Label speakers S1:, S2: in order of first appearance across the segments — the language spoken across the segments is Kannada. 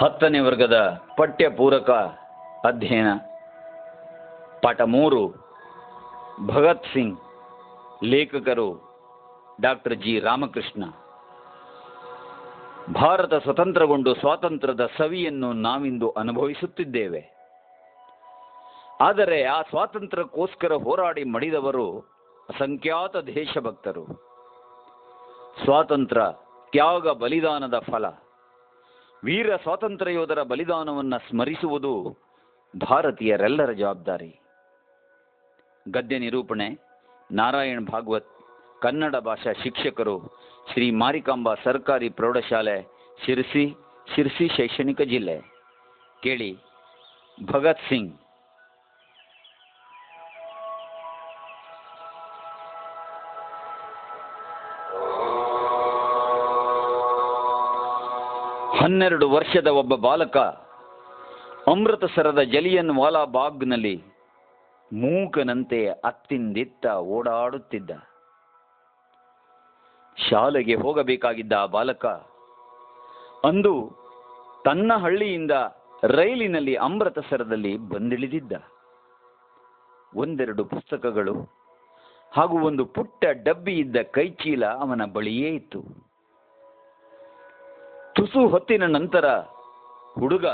S1: 10ನೇ ವರ್ಗದ ಪಠ್ಯಪೂರಕ ಅಧ್ಯಯನ ಪಾಠ 3 ಭಗತ್ ಸಿಂಗ್. ಲೇಖಕರು ಡಾಕ್ಟರ್ ಜಿ ರಾಮಕೃಷ್ಣ. ಭಾರತ ಸ್ವತಂತ್ರಗೊಂಡು ಸ್ವಾತಂತ್ರ್ಯದ ಸವಿಯನ್ನು ನಾವಿಂದು ಅನುಭವಿಸುತ್ತಿದ್ದೇವೆ. ಆದರೆ ಆ ಸ್ವಾತಂತ್ರ್ಯಕ್ಕೋಸ್ಕರ ಹೋರಾಡಿ ಮಡಿದವರು ಅಸಂಖ್ಯಾತ ದೇಶಭಕ್ತರು. ಸ್ವಾತಂತ್ರ್ಯ ತ್ಯಾಗ ಬಲಿದಾನದ ಫಲ. ವೀರ ಸ್ವಾತಂತ್ರ್ಯ ಯೋಧರ ಬಲಿದಾನವನ್ನು ಸ್ಮರಿಸುವುದು ಭಾರತೀಯರೆಲ್ಲರ ಜವಾಬ್ದಾರಿ. ಗದ್ಯ ನಿರೂಪಣೆ ನಾರಾಯಣ್ ಭಾಗವತ್, ಕನ್ನಡ ಭಾಷಾ ಶಿಕ್ಷಕರು, ಶ್ರೀ ಮಾರಿಕಾಂಬಾ ಸರ್ಕಾರಿ ಪ್ರೌಢಶಾಲೆ, ಶಿರ್ಸಿ ಶೈಕ್ಷಣಿಕ ಜಿಲ್ಲೆ. ಕೇಳಿ. ಭಗತ್ ಸಿಂಗ್. ಹನ್ನೆರಡು ವರ್ಷದ ಒಬ್ಬ ಬಾಲಕ ಅಮೃತಸರದ ಜಲಿಯನ್ ವಾಲಾ ಬಾಗ್ನಲ್ಲಿ ಮೂಕನಂತೆ ಅತ್ತಿಂದಿತ್ತ ಓಡಾಡುತ್ತಿದ್ದ. ಶಾಲೆಗೆ ಹೋಗಬೇಕಾಗಿದ್ದ ಆ ಬಾಲಕ ಅಂದು ತನ್ನ ಹಳ್ಳಿಯಿಂದ ರೈಲಿನಲ್ಲಿ ಅಮೃತಸರದಲ್ಲಿ ಬಂದಿಳಿದಿದ್ದ. ಒಂದೆರಡು ಪುಸ್ತಕಗಳು ಹಾಗೂ ಒಂದು ಪುಟ್ಟ ಡಬ್ಬಿ ಇದ್ದ ಕೈಚೀಲ ಅವನ ಬಳಿಯೇ ಇತ್ತು. ತುಸು ಹೊತ್ತಿನ ನಂತರ ಹುಡುಗ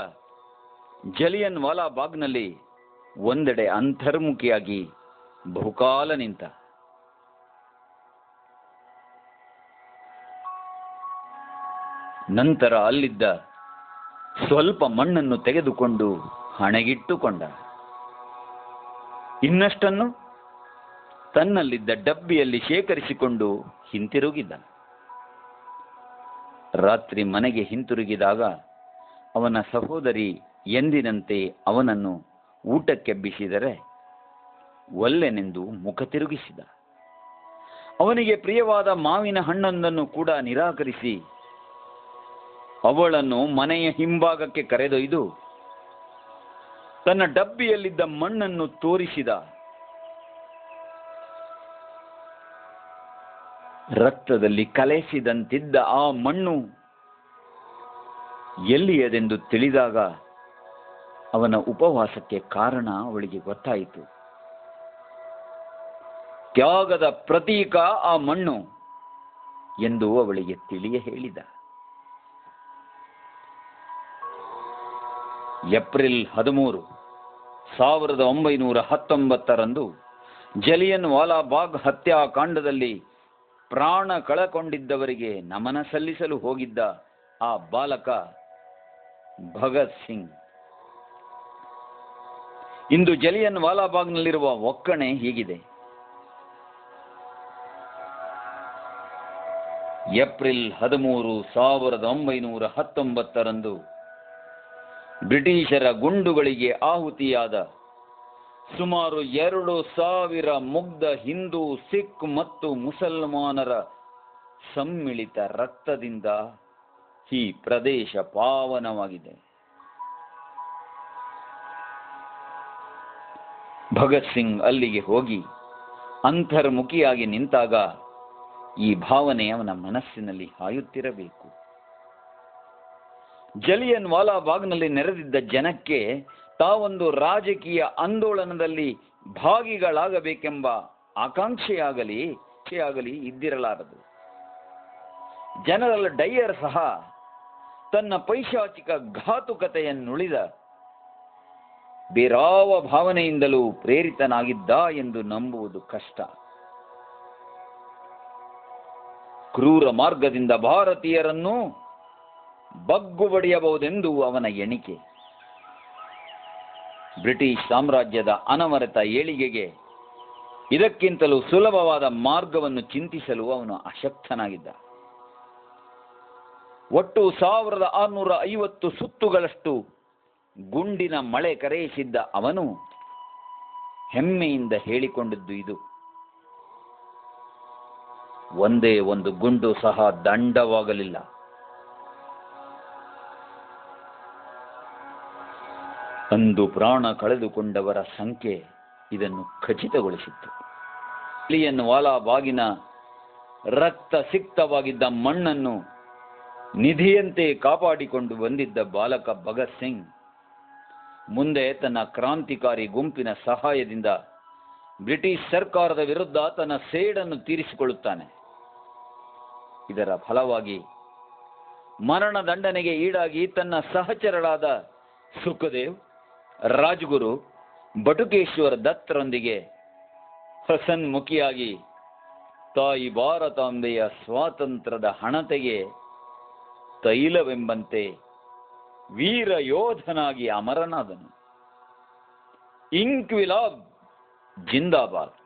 S1: ಜಲಿಯನ್ ವಾಲಾ ಬಾಗ್ನಲ್ಲಿ ಒಂದೆಡೆ ಅಂತರ್ಮುಖಿಯಾಗಿ ಬಹುಕಾಲ ನಿಂತ. ನಂತರ ಅಲ್ಲಿದ್ದ ಸ್ವಲ್ಪ ಮಣ್ಣನ್ನು ತೆಗೆದುಕೊಂಡು ಹಣೆಗಿಟ್ಟುಕೊಂಡ. ಇನ್ನಷ್ಟನ್ನು ತನ್ನಲ್ಲಿದ್ದ ಡಬ್ಬಿಯಲ್ಲಿ ಶೇಖರಿಸಿಕೊಂಡು ಹಿಂತಿರುಗಿದ್ದ. ರಾತ್ರಿ ಮನೆಗೆ ಹಿಂತಿರುಗಿದಾಗ ಅವನ ಸಹೋದರಿ ಎಂದಿನಂತೆ ಅವನನ್ನು ಊಟಕ್ಕೆಬ್ಬಿಸಿದರೆ ಒಲ್ಲೆನೆಂದು ಮುಖ ತಿರುಗಿಸಿದ. ಅವನಿಗೆ ಪ್ರಿಯವಾದ ಮಾವಿನ ಹಣ್ಣೊಂದನ್ನು ಕೂಡ ನಿರಾಕರಿಸಿ ಅವಳನ್ನು ಮನೆಯ ಹಿಂಭಾಗಕ್ಕೆ ಕರೆದೊಯ್ದು ತನ್ನ ಡಬ್ಬಿಯಲ್ಲಿದ್ದ ಮಣ್ಣನ್ನು ತೋರಿಸಿದ. ರಕ್ತದಲ್ಲಿ ಕಲೆಸಿದಂತಿದ್ದ ಆ ಮಣ್ಣು ಎಲ್ಲಿಯದೆಂದು ತಿಳಿದಾಗ ಅವನ ಉಪವಾಸಕ್ಕೆ ಕಾರಣ ಅವಳಿಗೆ ಗೊತ್ತಾಯಿತು. ತ್ಯಾಗದ ಪ್ರತೀಕ ಆ ಮಣ್ಣು ಎಂದು ಅವಳಿಗೆ ತಿಳಿಯ ಹೇಳಿದ. ಏಪ್ರಿಲ್ 13, 1919 ಜಲಿಯನ್ ವಾಲಾ ಬಾಗ್ ಹತ್ಯಾಕಾಂಡದಲ್ಲಿ ಪ್ರಾಣ ಕಳಕೊಂಡಿದ್ದವರಿಗೆ ನಮನ ಸಲ್ಲಿಸಲು ಹೋಗಿದ್ದ ಆ ಬಾಲಕ ಭಗತ್ ಸಿಂಗ್. ಇಂದು ಜಲಿಯನ್ ವಾಲಾ ಬಾಗ್ನಲ್ಲಿರುವ ಒಕ್ಕಣೆ ಹೀಗಿದೆ. ಏಪ್ರಿಲ್ 13, 1919 ಬ್ರಿಟಿಷರ ಗುಂಡುಗಳಿಗೆ ಆಹುತಿಯಾದ ಸುಮಾರು 2,000 ಮುಗ್ಧ ಹಿಂದೂ, ಸಿಖ್ ಮತ್ತು ಮುಸಲ್ಮಾನರ ಸಮ್ಮಿಳಿತ ರಕ್ತದಿಂದ ಈ ಪ್ರದೇಶ ಪಾವನವಾಗಿದೆ. ಭಗತ್ ಸಿಂಗ್ ಅಲ್ಲಿಗೆ ಹೋಗಿ ಅಂತರ್ಮುಖಿಯಾಗಿ ನಿಂತಾಗ ಈ ಭಾವನೆ ಅವನ ಮನಸ್ಸಿನಲ್ಲಿ ಹಾಯುತ್ತಿರಬೇಕು. ಜಲಿಯನ್ ವಾಲಾ ಬಾಗ್ನಲ್ಲಿ ನೆರೆದಿದ್ದ ಜನಕ್ಕೆ ತಾವೊಂದು ರಾಜಕೀಯ ಆಂದೋಲನದಲ್ಲಿ ಭಾಗಿಗಳಾಗಬೇಕೆಂಬ ಆಕಾಂಕ್ಷೆಯಾಗಲಿ ಇದ್ದಿರಲಾರದು. ಜನರಲ್ ಡೈಯರ್ ಸಹ ತನ್ನ ಪೈಶಾಚಿಕ ಘಾತುಕತೆಯನ್ನುಳಿದ ಬೇರಾವ ಭಾವನೆಯಿಂದಲೂ ಪ್ರೇರಿತನಾಗಿದ್ದ ಎಂದು ನಂಬುವುದು ಕಷ್ಟ. ಕ್ರೂರ ಮಾರ್ಗದಿಂದ ಭಾರತೀಯರನ್ನು ಬಗ್ಗು ಬಡಿಯಬಹುದೆಂದು ಅವನ ಎಣಿಕೆ. ಬ್ರಿಟಿಷ್ ಸಾಮ್ರಾಜ್ಯದ ಅನವರತ ಏಳಿಗೆಗೆ ಇದಕ್ಕಿಂತಲೂ ಸುಲಭವಾದ ಮಾರ್ಗವನ್ನು ಚಿಂತಿಸಲು ಅವನು ಅಶಕ್ತನಾಗಿದ್ದ. ಒಟ್ಟು 1650 ಸುತ್ತುಗಳಷ್ಟು ಗುಂಡಿನ ಮಳೆ ಕರೆಯಿಸಿದ್ದ ಅವನು ಹೆಮ್ಮೆಯಿಂದ ಹೇಳಿಕೊಂಡಿದ್ದು ಇದು: ಒಂದೇ ಒಂದು ಗುಂಡು ಸಹ ದಂಡವಾಗಲಿಲ್ಲ. ಅಂದು ಪ್ರಾಣ ಕಳೆದುಕೊಂಡವರ ಸಂಖ್ಯೆ ಇದನ್ನು ಖಚಿತಗೊಳಿಸಿತ್ತು. ಜಲಿಯನ್ ವಾಲಾ ಬಾಗಿನ ರಕ್ತ ಸಿಕ್ತವಾಗಿದ್ದ ಮಣ್ಣನ್ನು ನಿಧಿಯಂತೆ ಕಾಪಾಡಿಕೊಂಡು ಬಂದಿದ್ದ ಬಾಲಕ ಭಗತ್ ಸಿಂಗ್ ಮುಂದೆ ತನ್ನ ಕ್ರಾಂತಿಕಾರಿ ಗುಂಪಿನ ಸಹಾಯದಿಂದ ಬ್ರಿಟಿಷ್ ಸರ್ಕಾರದ ವಿರುದ್ಧ ತನ್ನ ಸೇಡನ್ನು ತೀರಿಸಿಕೊಳ್ಳುತ್ತಾನೆ. ಇದರ ಫಲವಾಗಿ ಮರಣದಂಡನೆಗೆ ಈಡಾಗಿ ತನ್ನ ಸಹಚರರಾದ ಸುಖದೇವ್, ರಾಜ್ಗುರು, ಬಟುಕೇಶ್ವರ್ ದತ್ತರೊಂದಿಗೆ ಹಸನ್ಮುಖಿಯಾಗಿ ತಾಯಿ ಭಾರತಾಂಬೆಯ ಸ್ವಾತಂತ್ರ್ಯದ ಹಣತೆಗೆ ತೈಲವೆಂಬಂತೆ ವೀರ ಯೋಧನಾಗಿ ಅಮರನಾದನು. ಇಂಕ್ವಿಲಾಬ್ ಜಿಂದಾಬಾದ್.